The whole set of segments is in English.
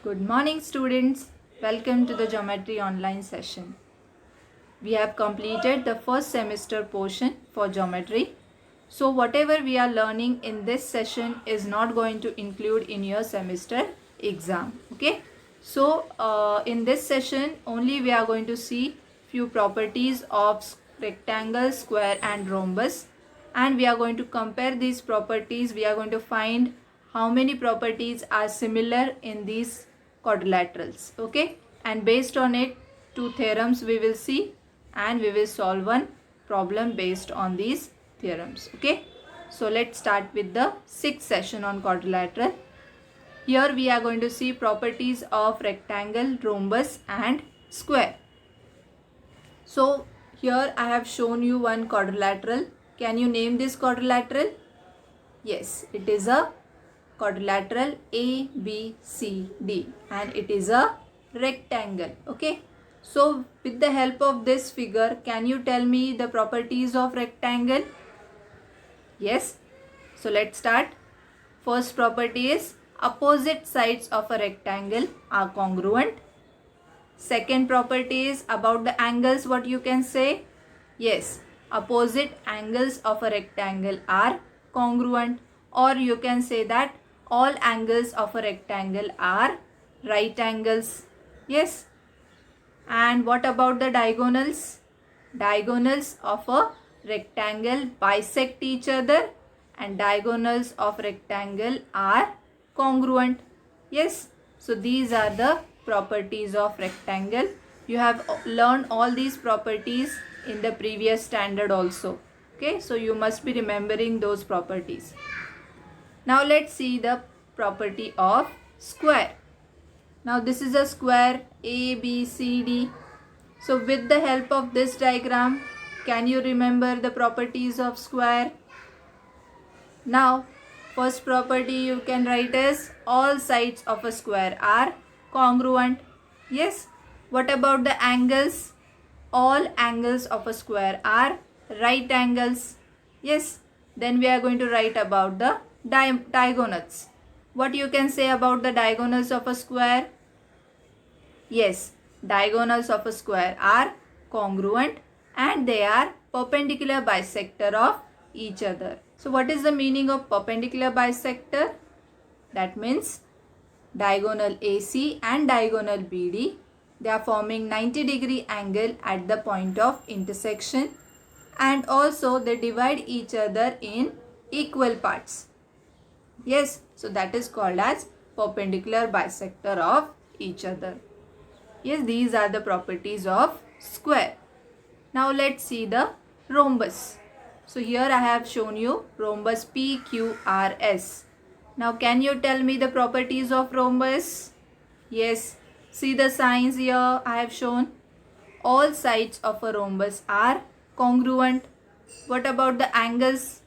Good morning, students. Welcome to the Geometry online session. We have completed the first semester portion for geometry. So whatever we are learning in this session is not going to include in your semester exam. Okay. So in this session only we are going to see few properties of rectangle, square and rhombus, and we are going to compare these properties. We are going to find how many properties are similar in these quadrilaterals. Okay, and based on it, two theorems we will see, and we will solve one problem based on these theorems. Okay, so let's start with the sixth session on quadrilateral. Here we are going to see properties of rectangle, rhombus and square. So here I have shown you one quadrilateral. Can you name this quadrilateral? Yes, it is a quadrilateral ABCD and it is a rectangle. Okay. So with the help of this figure, can you tell me the properties of rectangle? Yes. So let's start. First property is opposite sides of a rectangle are congruent. Second property is about the angles. What you can say? Yes, opposite angles of a rectangle are congruent, or you can say that all angles of a rectangle are right angles. Yes. And what about the diagonals? Diagonals of a rectangle bisect each other and diagonals of rectangle are congruent. Yes. So these are the properties of rectangle. You have learned all these properties in the previous standard also. Okay. So you must be remembering those properties. Now let's see the property of square. Now this is a square ABCD. So with the help of this diagram, can you remember the properties of square? Now first property you can write as all sides of a square are congruent. Yes. What about the angles? All angles of a square are right angles. Yes. Then we are going to write about the diagonals. What you can say about the diagonals of a square? Yes, diagonals of a square are congruent and they are perpendicular bisector of each other. So what is the meaning of perpendicular bisector? That means diagonal AC and diagonal BD, they are forming 90-degree angle at the point of intersection, and also they divide each other in equal parts. Yes, so that is called as perpendicular bisector of each other. Yes, these are the properties of square. Now let's see the rhombus. So here I have shown you rhombus PQRS. Now can you tell me the properties of rhombus? Yes, see the signs here I have shown. All sides of a rhombus are congruent. What about the angles?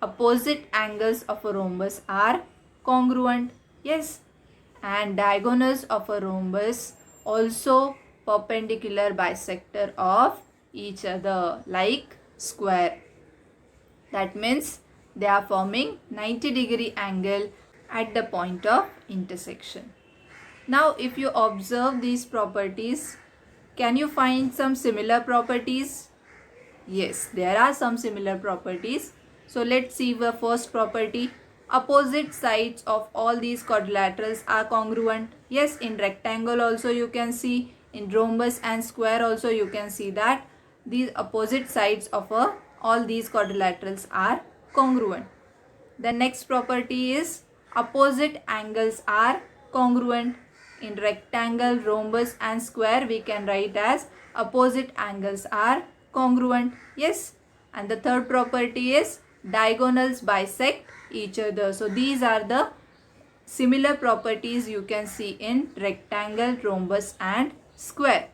Opposite angles of a rhombus are congruent. Yes. And diagonals of a rhombus also perpendicular bisector of each other like square. That means they are forming 90-degree angle at the point of intersection. Now if you observe these properties, can you find some similar properties? Yes, there are some similar properties. So let's see the first property. Opposite sides of all these quadrilaterals are congruent. Yes, in rectangle also you can see, in rhombus and square also you can see that these opposite sides of all these quadrilaterals are congruent. The next property is opposite angles are congruent. In rectangle, rhombus and square we can write as opposite angles are congruent. Yes. And the third property is diagonals bisect each other. So these are the similar properties you can see in rectangle, rhombus and square.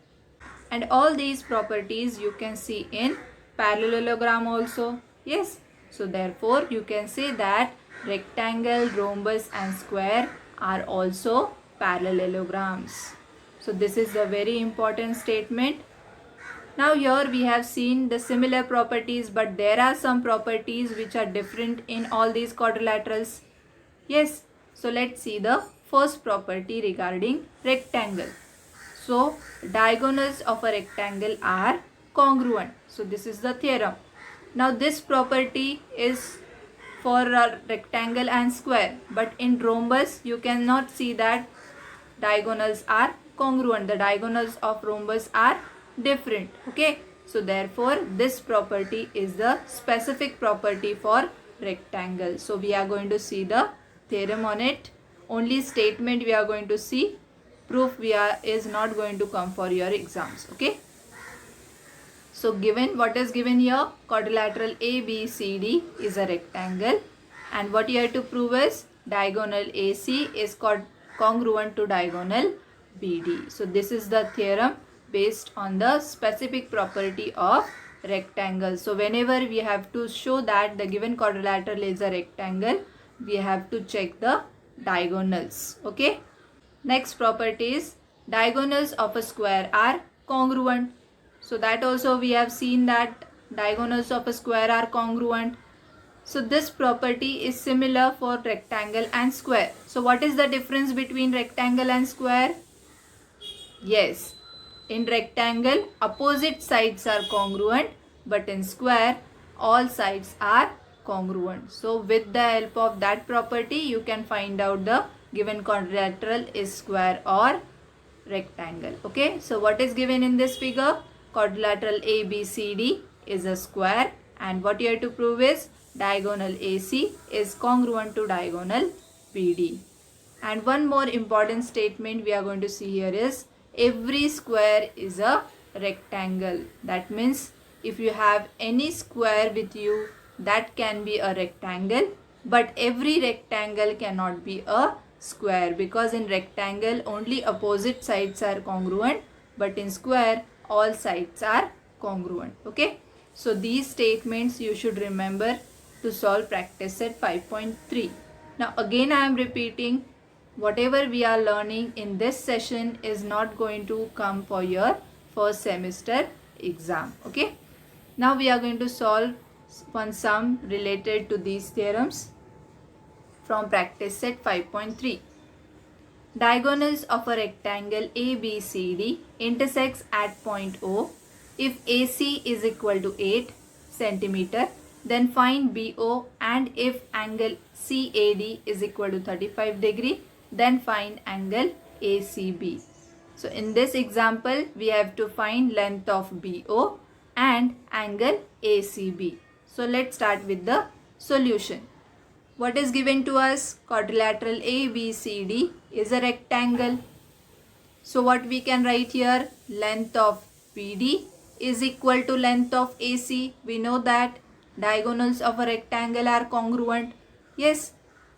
And all these properties you can see in parallelogram also. Yes. So therefore you can say that rectangle, rhombus and square are also parallelograms. So this is a very important statement. Now here we have seen the similar properties, but there are some properties which are different in all these quadrilaterals. Yes, so let's see the first property regarding rectangle. So diagonals of a rectangle are congruent. So this is the theorem. Now this property is for a rectangle and square, but in rhombus you cannot see that diagonals are congruent. The diagonals of rhombus are different. Okay, so therefore this property is the specific property for rectangle. So we are going to see the theorem on it. Only statement we are going to see. Proof is not going to come for your exams. Okay, so given what is given here, quadrilateral ABCD is a rectangle, and what you have to prove is diagonal AC is congruent to diagonal BD. So this is the theorem based on the specific property of rectangle. So whenever we have to show that the given quadrilateral is a rectangle, we have to check the diagonals. Okay. Next property is diagonals of a square are congruent. So that also we have seen that diagonals of a square are congruent. So this property is similar for rectangle and square. So what is the difference between rectangle and square? Yes, in rectangle opposite sides are congruent, but in square all sides are congruent. So with the help of that property you can find out the given quadrilateral is square or rectangle. Okay, so what is given in this figure? Quadrilateral ABCD is a square, and what you have to prove is diagonal AC is congruent to diagonal BD. And one more important statement we are going to see here is every square is a rectangle. That means if you have any square with you, that can be a rectangle, but every rectangle cannot be a square, because in rectangle only opposite sides are congruent, but in square all sides are congruent. Okay, so these statements you should remember to solve practice set 5.3. Now again I am repeating, whatever we are learning in this session is not going to come for your first semester exam. Okay, now we are going to solve one sum related to these theorems from practice set 5.3. Diagonals of a rectangle ABCD intersects at point O. If AC is equal to 8 centimeter, then find BO, and if angle CAD is equal to 35 degree, then find angle ACB. So in this example we have to find length of BO and angle ACB. So let's start with the solution. What is given to us? Quadrilateral ABCD is a rectangle. So what we can write here? Length of BD is equal to length of AC. We know that diagonals of a rectangle are congruent. Yes,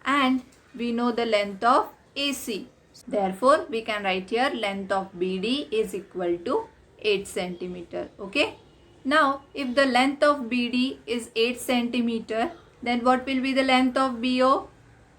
and we know the length of AC. Therefore, we can write here length of BD is equal to 8 centimeter. Okay. Now, if the length of BD is 8 centimeter, then what will be the length of BO?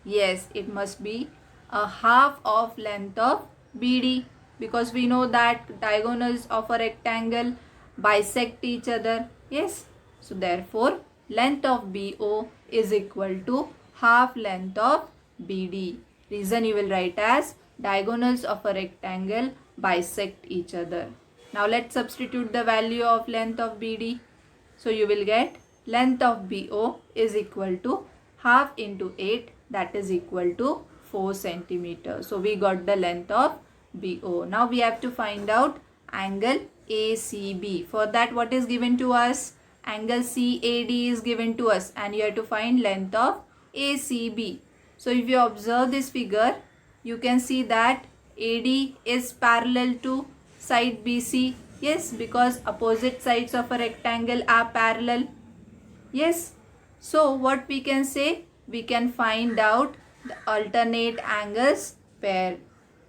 Yes, it must be a half of length of BD, because we know that diagonals of a rectangle bisect each other. Yes, so therefore length of BO is equal to half length of BD. Reason you will write as diagonals of a rectangle bisect each other. Now let's substitute the value of length of BD. So you will get length of BO is equal to half into 8, that is equal to 4 centimeters. So we got the length of BO. Now we have to find out angle ACB. For that, what is given to us? Angle CAD is given to us, and you have to find length of ACB. So if you observe this figure, you can see that AD is parallel to side BC. Yes, because opposite sides of a rectangle are parallel. Yes, so what we can say? We can find out the alternate angles pair,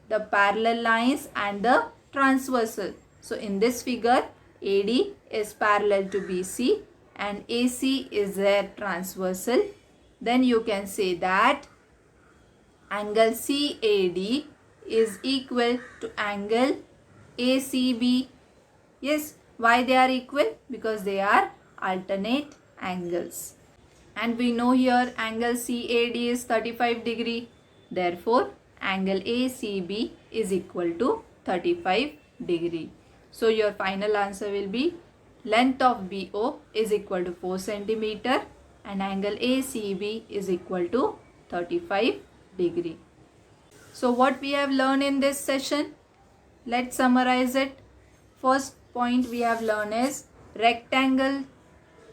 the parallel lines and the transversal. So in this figure, AD is parallel to BC and AC is their transversal. Then you can say that angle CAD is equal to angle ACB. Yes, why they are equal? Because they are alternate angles. And we know here angle CAD is 35 degree. Therefore, angle ACB is equal to 35 degree. So your final answer will be length of BO is equal to 4 centimeter and angle ACB is equal to 35 degree. So what we have learned in this session? Let's summarize it. First point we have learned is rectangle,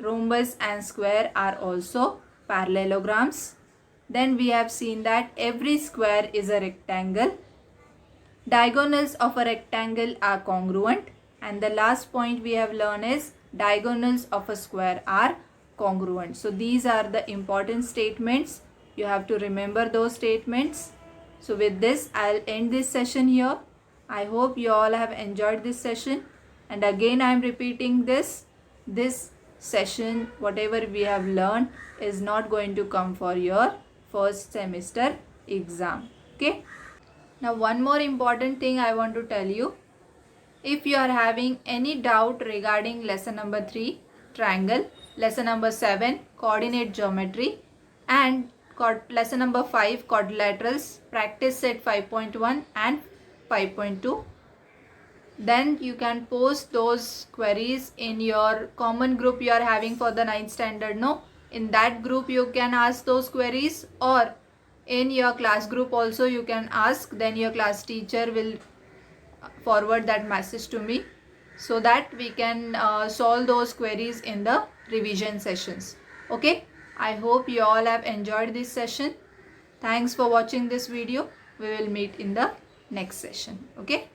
rhombus and square are also parallelograms. Then we have seen that every square is a rectangle. Diagonals of a rectangle are congruent. And the last point we have learned is diagonals of a square are congruent. So these are the important statements. You have to remember those statements. So with this, I'll end this session here. I hope you all have enjoyed this session. And again, I am repeating this session, whatever we have learned is not going to come for your first semester exam. Okay. Now, one more important thing I want to tell you. If you are having any doubt regarding lesson number 3, triangle, lesson number 7, coordinate geometry, and lesson number 5, quadrilaterals, practice set 5.1 and 5.2, then you can post those queries in your common group you are having for the 9th standard. No, in that group you can ask those queries, or in your class group also you can ask. Then your class teacher will forward that message to me so that we can solve those queries in the revision sessions. Okay, I hope you all have enjoyed this session. Thanks for watching this video. We will meet in the next session. Okay.